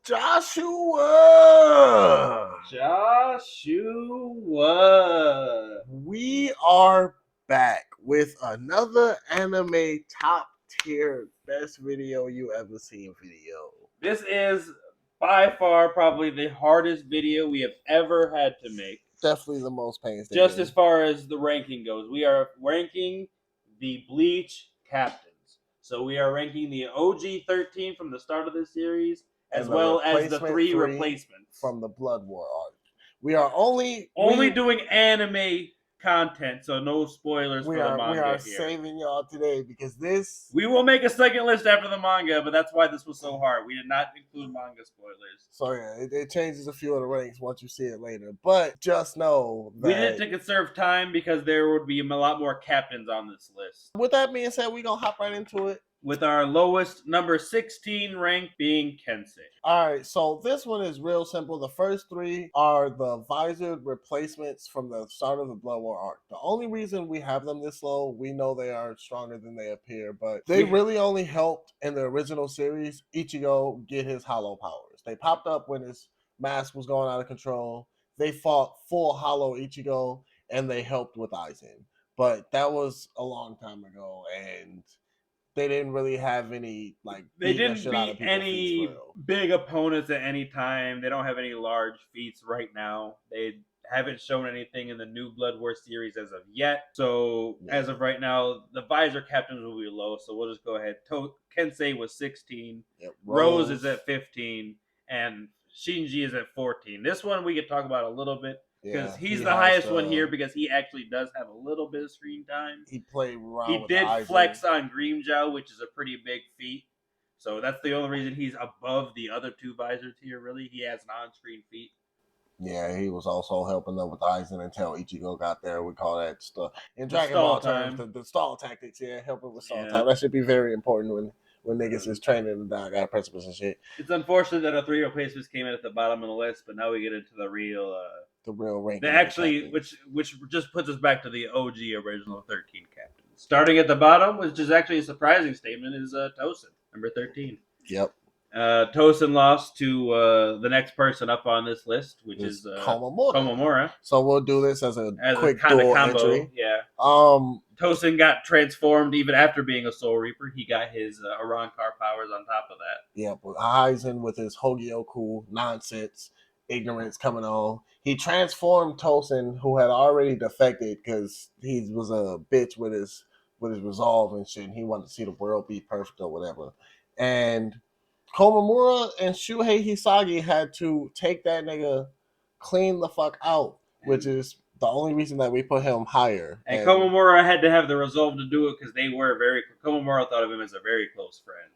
Joshua! We are back with another anime top tier best video you ever seen video. This is by far probably the hardest video we have ever had to make. Definitely the most painstaking. Just as far as the ranking goes, we are ranking the Bleach captains. So we are ranking the OG 13 from the start of the series, as well as the three replacements from the Blood War arc. We are only doing anime content, so no spoilers for the manga. We are here. saving y'all today because we will make a second list after the manga, but that's why this was so hard. We did not include manga spoilers. So yeah, it changes a few of the ranks once you see it later. But just know that we did it to conserve time because there would be a lot more captains on this list. With that being said, we're gonna hop right into it. With our lowest number 16 rank being Kensei. All right, so this one is real simple. The first three are the visored replacements from the start of the Blood War arc. The only reason we have them this low, we know they are stronger than they appear, but they really only helped in the original series Ichigo get his hollow powers. They popped up when his mask was going out of control. They fought full hollow Ichigo, and they helped with Aizen. But that was a long time ago, and they didn't really have any they didn't beat any big opponents at any time. They don't have any large feats right now. They haven't shown anything in the new Blood War series as of yet. So as of right now, the visor captains will be low. So we'll just go ahead. Kensei was 16. Yep. Rose is at 15, and Shinji is at 14. This one we could talk about a little bit. Because he's the highest one here because he actually does have a little bit of screen time. He played around. He did flex on Grimmjow, which is a pretty big feat. So that's the only reason he's above the other two visors here, really. He has an on-screen feat. Yeah, he was also helping them with Aizen until Ichigo got there. We call that stuff. In Dragon Ball terms, the stall tactics, helping with stall time. That should be very important when niggas is training the guy precipice and shit. It's unfortunate that our three replacements came in at the bottom of the list, but now we get into the real ranking. Which just puts us back to the OG original 13 captains. Starting at the bottom, which is actually a surprising statement, is Tosin, number 13. Yep. Tosin lost to the next person up on this list, which is Komamura. So we'll do this as a quick dual entry. Yeah. Tosin got transformed even after being a Soul Reaper. He got his Arankar powers on top of that. Yep, with Aizen with his Hogyoku nonsense, ignorance coming on. He transformed Tosin, who had already defected because he was a bitch with his resolve and shit. And he wanted to see the world be perfect or whatever. And Komamura and Shuhei Hisagi had to take that nigga clean the fuck out, which is the only reason that we put him higher. And Komamura had to have the resolve to do it because Komamura thought of him as a very close friend.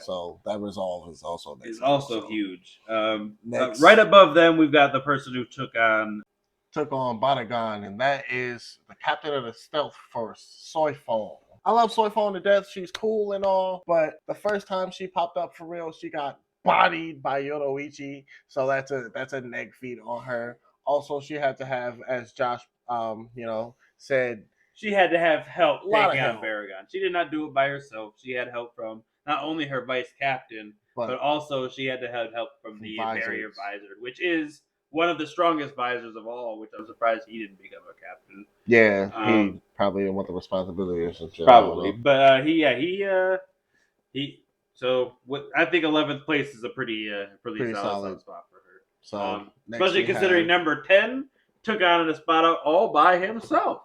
So that resolve is also huge. Right above them, we've got the person who took on Badagon, and that is the captain of the stealth force, Soifon. I love Soifon to death. She's cool and all, but the first time she popped up for real, she got bodied by Yoruichi. So that's a neg feat on her. Also, she had to have, as Josh, said, she had to have help taking out Baragon. She did not do it by herself. She had help from not only her vice captain, but also she had to have help from the barrier visor, which is one of the strongest visors of all, which I'm surprised he didn't become a captain. Yeah, he probably didn't want the responsibility or some shit. Probably, but I think 11th place is a pretty solid spot for her. So especially considering number 10 took on an Espada all by himself.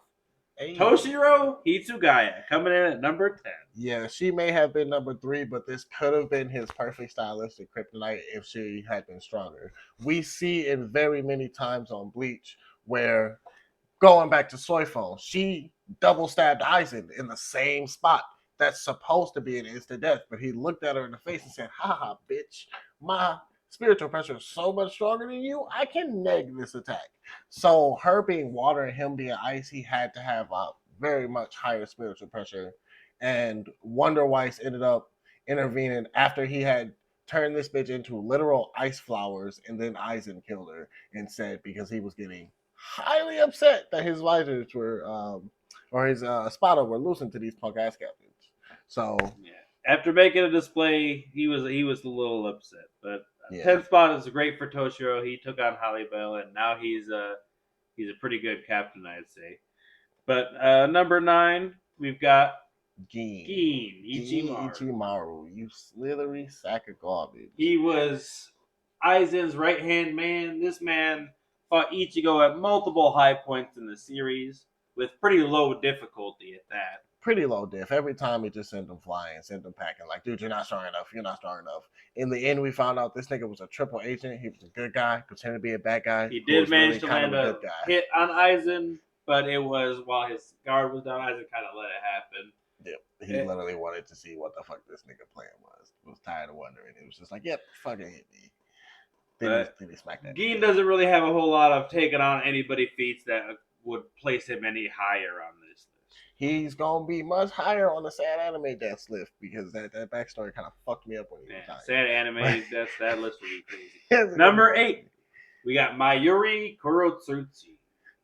Toshiro Hitsugaya coming in at number 10. Yeah, she may have been number 3, but this could have been his perfect stylistic kryptonite if she had been stronger. We see it very many times on Bleach where, going back to Soifon, she double stabbed Aizen in the same spot. That's supposed to be an instant death, but he looked at her in the face and said, "Haha, bitch, my spiritual pressure is so much stronger than you, I can neg this attack." So her being water and him being ice, he had to have a very much higher spiritual pressure. And Wonder Weiss ended up intervening after he had turned this bitch into literal ice flowers, and then Aizen killed her and said because he was getting highly upset that his visors were, or his Espada were loosened to these punk ass captains. So after making a display, he was a little upset, but Yeah. 10th spot is great for Toshiro. He took on Halibel, and now he's a pretty good captain, I'd say. But number 9, we've got Gin Ichimaru, you slithery sack of garbage. He was Aizen's right-hand man. This man fought Ichigo at multiple high points in the series with pretty low difficulty at that. Pretty low diff. Every time he just sent them flying, sent them packing. Like, dude, you're not strong enough. You're not strong enough. In the end, we found out this nigga was a triple agent. He was a good guy, pretended to be a bad guy. He did manage to land a hit on Aizen, but it was while his guard was down. Aizen kind of let it happen. Yeah, he literally wanted to see what the fuck this nigga plan was. Was tired of wondering. It was just like, yep, fucking hit me. Then he smacked that. Gin doesn't really have a whole lot of taking on anybody feats that would place him any higher on this list. He's gonna be much higher on the sad anime death list because that backstory kind of fucked me up when he was dying. Sad anime deaths, that list would be crazy. Number 8, we got Mayuri Kurotsutsu.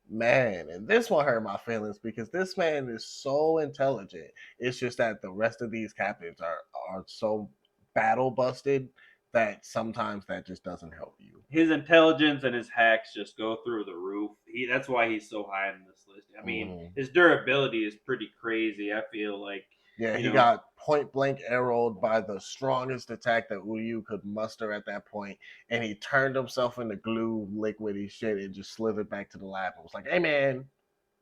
Man, and this one hurt my feelings because this man is so intelligent. It's just that the rest of these captains are so battle busted that sometimes that just doesn't help you. His intelligence and his hacks just go through the roof. That's why he's so high on this list. I mean, his durability is pretty crazy. I feel like. Yeah, he got point blank arrowed by the strongest attack that Uyu could muster at that point, and he turned himself into glue, liquidy shit, and just slithered back to the lab and was like, "Hey man,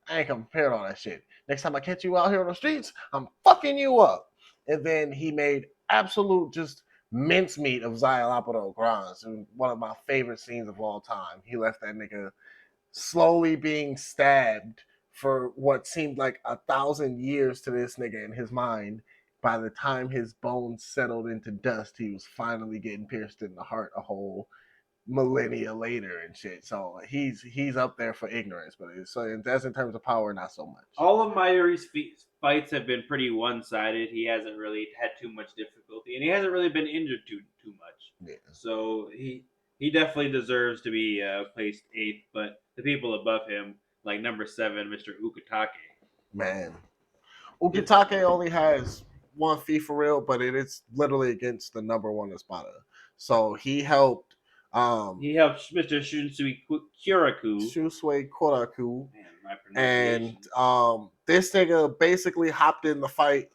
I ain't prepared all that shit. Next time I catch you out here on the streets, I'm fucking you up." And then he made absolute just mincemeat of Xylopodo Grans, and one of my favorite scenes of all time. He left that nigga slowly being stabbed for what seemed like 1,000 years to this nigga in his mind. By the time his bones settled into dust, he was finally getting pierced in the heart a whole millennia later and shit. So he's up there for ignorance, but that's in terms of power, not so much. All of Mayuri's fights have been pretty one-sided. He hasn't really had too much difficulty, and he hasn't really been injured too much. Yeah. So he definitely deserves to be placed 8th, but the people above him, like number 7, Mr. Ukitake. Man, Ukitake only has one feat for real, but it is literally against the number 1 Espada. So he helped. He helped Mr. Shunsui Kyoraku. Shusui Koraku. And this nigga basically hopped in the fight.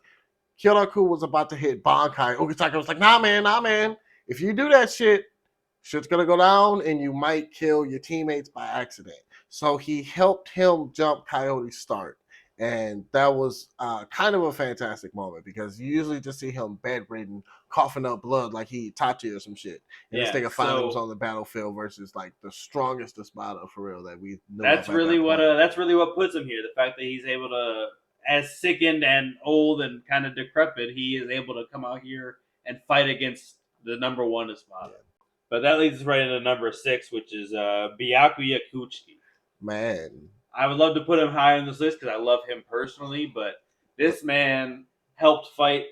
Kyoraku was about to hit Bankai. Ukitake was like, nah, man. If you do that shit's gonna go down and you might kill your teammates by accident. So he helped him jump Coyote's start. And that was kind of a fantastic moment because you usually just see him bedridden, coughing up blood like he Itachi or some shit. And this nigga finally was on the battlefield versus like the strongest Espada for real that we know. That's really what puts him here. The fact that he's able to, as sickened and old and kind of decrepit, he is able to come out here and fight against the number 1 Espada. Yeah. But that leads us right into number 6, which is Byakuya Kuchiki. Man. I would love to put him high on this list because I love him personally, but this man helped fight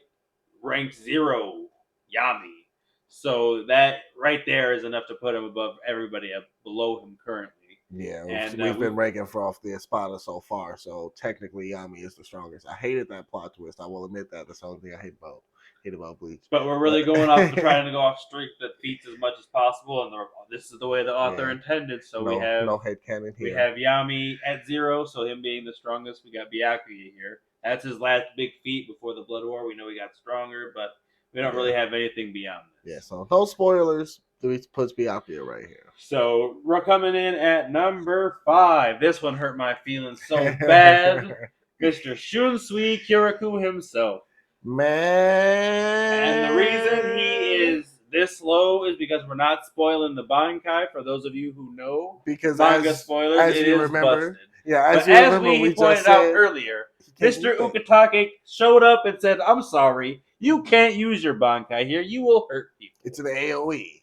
rank 0 Yami. So that right there is enough to put him above everybody below him currently. Yeah, and we've been ranking off the Espada so far, so technically Yami is the strongest. I hated that plot twist. I will admit that. That's the only thing I hate about Bleach. But we're really going off trying to go off streak that feats as much as possible, and this is the way the author intended. So we have no headcanon here. We have Yami at 0, so him being the strongest. We got Byakuya here. That's his last big feat before the Blood War. We know he got stronger, but we don't really have anything beyond this. Yeah, so no spoilers. We puts Byakuya right here. So we're coming in at number 5. This one hurt my feelings so bad. Mr. Shunsui Kyoraku himself. Man. And the reason he is this low is because we're not spoiling the Bankai. For those of you who know, because manga spoilers, as it you is remember, busted. Yeah, as we pointed out earlier, Mr. Ukitake showed up and said, "I'm sorry, you can't use your Bankai here. You will hurt people." It's an AOE.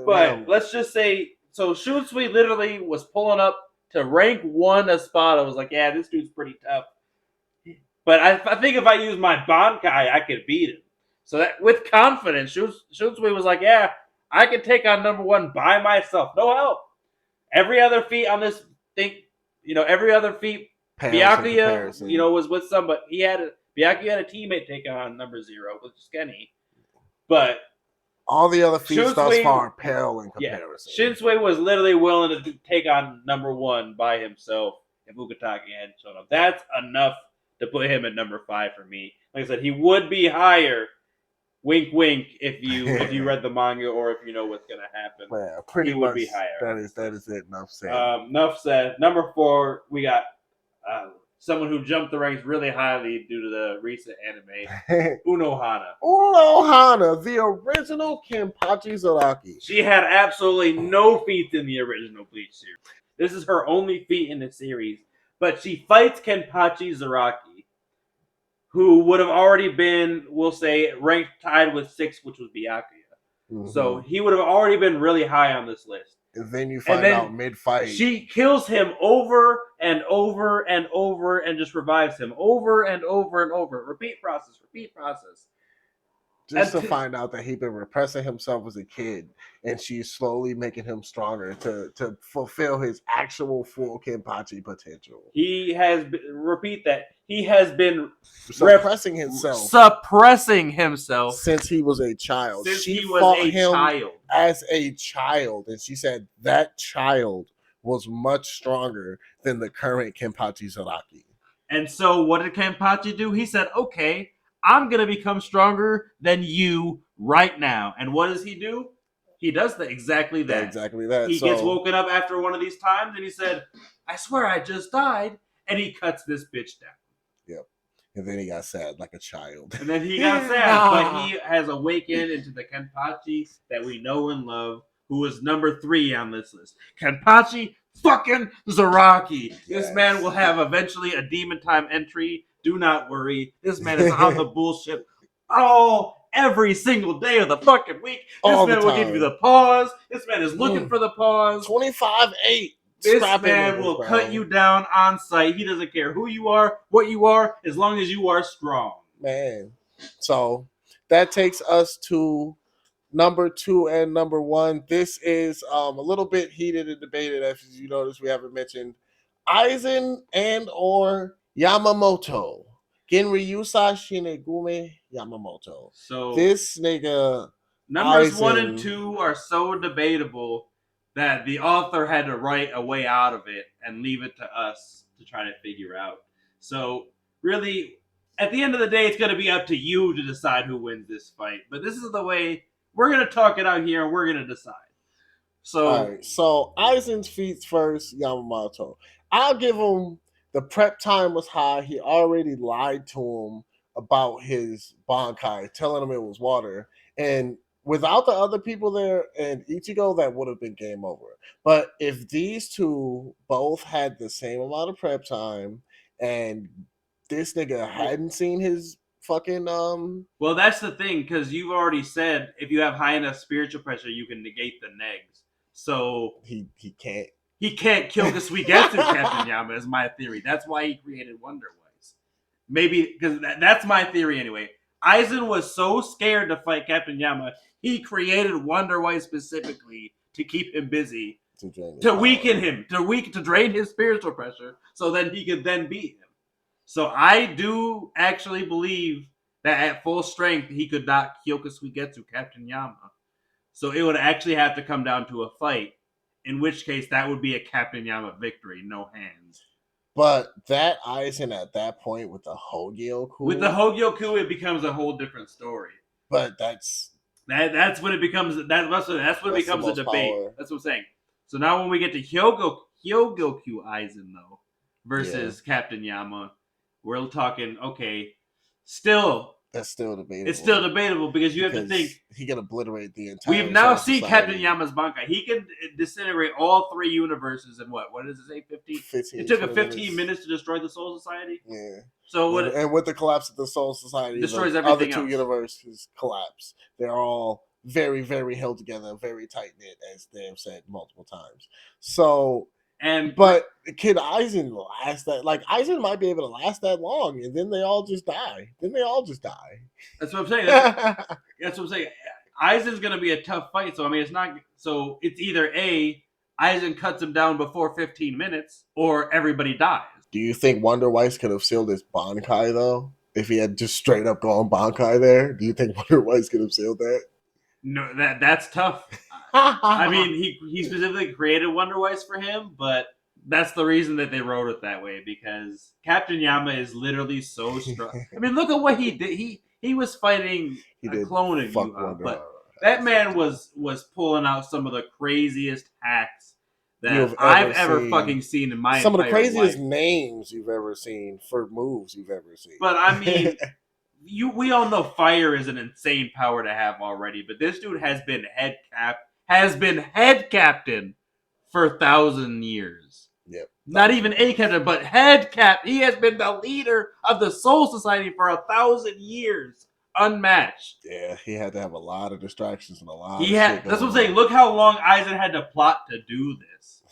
But let's just say, so Shunsui literally was pulling up to rank 1 Espada. Was like, yeah, this dude's pretty tough. But I think if I use my Bankai, I could beat him. So that with confidence, Shunsui was like, yeah, I can take on number 1 by myself. No help. Every other feat on this thing, every other feat, Byakuya, was with somebody. Byakuya had a teammate take on number 0, which is Kenny. But All the other feats thus Shunsui, far pale in comparison. Shunsui was literally willing to take on number 1 by himself if Ukitake hadn't shown up. That's enough to put him at number 5 for me. Like I said, he would be higher. Wink, wink. If you read the manga or if you know what's gonna happen, yeah, pretty he much would be higher. That is it. Enough said. Enough said. Number 4, we got someone who jumped the ranks really highly due to the recent anime, Unohana. Unohana, the original Kenpachi Zaraki. She had absolutely no feats in the original Bleach series. This is her only feat in the series, but she fights Kenpachi Zaraki, who would have already been, we'll say, ranked tied with 6, which was Byakuya. Mm-hmm. So he would have already been really high on this list. And then you find out mid-fight. She kills him over and over and over and just revives him over and over and over. Repeat process, repeat process. Just to find out that he'd been repressing himself as a kid, and she's slowly making him stronger to fulfill his actual full Kenpachi potential. He has been suppressing himself since he was a child. She fought him as a child, and she said that child was much stronger than the current Kenpachi Zaraki. And so what did Kenpachi do? He said, okay, I'm going to become stronger than you right now. And what does he do? He does exactly that. Exactly that. He gets woken up after one of these times and he said, I swear I just died. And he cuts this bitch down. Yep. And then he got sad like a child. And then he got sad. But he has awakened into the Kenpachi that we know and love, who is number 3 on this list. Kenpachi fucking Zaraki. Yes. This man will have eventually a Demon Time entry. Do not worry. This man is on the bullshit every single day of the fucking week. This man will give you the pause. This man is looking for the pause. 25-8. This man will cut you down on sight. He doesn't care who you are, what you are, as long as you are strong. Man. So that takes us to number 2 and number 1. This is a little bit heated and debated. As you notice, we haven't mentioned Aizen and or Yamamoto. Genryusa Shinigami Yamamoto. So this nigga numbers Aizen, 1 and 2 are so debatable that the author had to write a way out of it and leave it to us to try to figure out. So really, at the end of the day, it's going to be up to you to decide who wins this fight. But this is the way we're going to talk it out here and we're going to decide. So, all right, so Aizen's feats first, Yamamoto. I'll give him the prep time was high. He already lied to him about his Bankai, telling him it was water. And without the other people there and Ichigo, that would have been game over. But if these two both had the same amount of prep time and this nigga hadn't seen his fucking Well, that's the thing, because you've already said if you have high enough spiritual pressure, you can negate the negs. So he can't. He can't kill Suigetsu Captain Yama is my theory. That's why he created Wonder Wise. Maybe, because that's my theory anyway. Aizen was so scared to fight Captain Yama, he created Wonder Wise specifically to keep him busy, to weaken him, to drain his spiritual pressure, so then he could then beat him. So I do actually believe that at full strength, he could not Kyoka Suigetsu Captain Yama. So it would actually have to come down to a fight. In which case, that would be a Captain Yama victory, no hands. But that Aizen at that point with the Hogyoku... With the Hogyoku, it becomes a whole different story. But that's when it becomes... That's when it becomes a debate. Power. That's what I'm saying. So now when we get to Hyogoku Aizen, though, versus Captain Yama, we're talking, okay, still... That's still debatable. It's still debatable because you have to think he can obliterate the entire. We've now seen Captain Yama's Bankai. He can disintegrate all 3 universes in what? What does it say? 15. It took him 15 minutes to destroy the Soul Society. Yeah. So and with the collapse of the Soul Society, destroys the other 2 universes collapse. They're all very, very held together, very tight knit, as they have said multiple times. So. But can Aizen last that? Like, Aizen might be able to last that long, and then they all just die. That's what I'm saying. That's what I'm saying. Aizen's going to be a tough fight. So, I mean, it's not... So, it's either A, Aizen cuts him down before 15 minutes, or everybody dies. Do you think Wonder Wise could have sealed his Bankai, though? If he had just straight up gone Bankai there? Do you think Wonder Wise could have sealed that? No, that's tough. I mean, he specifically created Wonder Wise for him, but that's the reason that they wrote it that way because Captain Yama is literally so strong. I mean, look at what he did. He was fighting he a did clone of fuck Yuha, Wonder but that man was pulling out some of the craziest hacks that I've ever fucking seen in my some of the entire craziest life. names you've ever seen for moves you've ever seen. But I mean, we all know fire is an insane power to have already, but this dude has been head captain for 1,000 years. Yep. Not even a captain, but head cap. He has been the leader of the Soul Society for 1,000 years, unmatched. Yeah, he had to have a lot of distractions and a lot of shit going That's what I'm saying. on. Look how long Aizen had to plot to do this.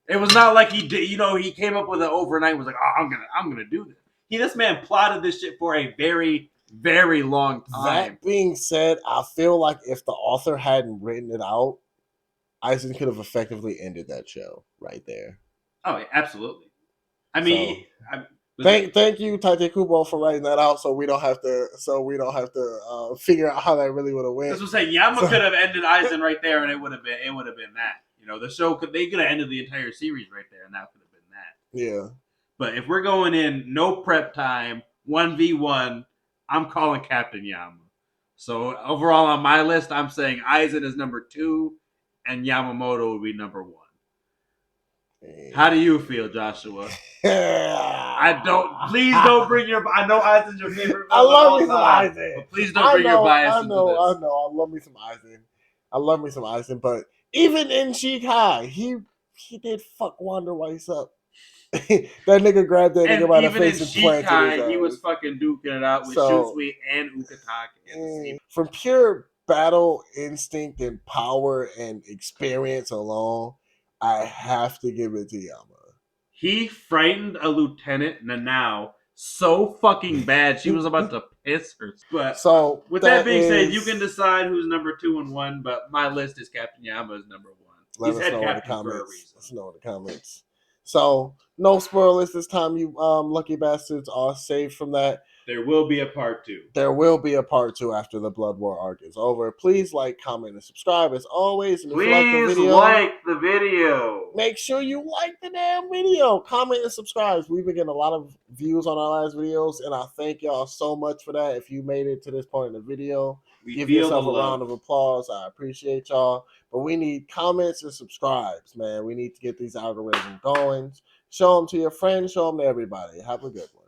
It was not like he did. He came up with it overnight. Was like, oh, I'm gonna do this. This man plotted this shit for a very, very long time. That being said, I feel like if the author hadn't written it out, Aizen could have effectively ended that show right there. Oh, yeah, absolutely. I mean, thank you, Tate Kubo, for writing that out, so we don't have to figure out how that really would have went. That's what I'm saying. Yama could have ended Aizen right there, and it would have been that. The show could have ended the entire series right there, and that could have been that. Yeah. But if we're going in no prep time, 1v1, I'm calling Captain Yama. So overall on my list, I'm saying Aizen is number 2, and Yamamoto would be number 1. How do you feel, Joshua? Please don't bring your. I know Aizen's your favorite. I love me some Aizen. But please don't bring your bias into this. I know. I love me some Aizen. But even in Shikai, he did fuck Wonder Weiss up. That nigga grabbed that nigga by the face and planted his ass. He was fucking duking it out with Shutsui and Ukitake. From pure battle instinct and power and experience alone, I have to give it to Yama. He frightened a Lieutenant Nanao so fucking bad she was about to piss her. But so with that being said, you can decide who's number 2 and 1. But my list is Captain Yama is number 1. He's head captain for a reason. Let us know in the comments. So no spoilers this time, you lucky bastards are safe from that. There will be a part 2. There will be a part 2 after the Blood War arc is over. Please like, comment, and subscribe as always. And if you like the video, make sure you like the damn video. Comment and subscribe. We've been getting a lot of views on our last videos, and I thank y'all so much for that. If you made it to this point in the video, give yourself a round of applause. I appreciate y'all. But we need comments and subscribes, man. We need to get these algorithms going. Show them to your friends. Show them to everybody. Have a good one.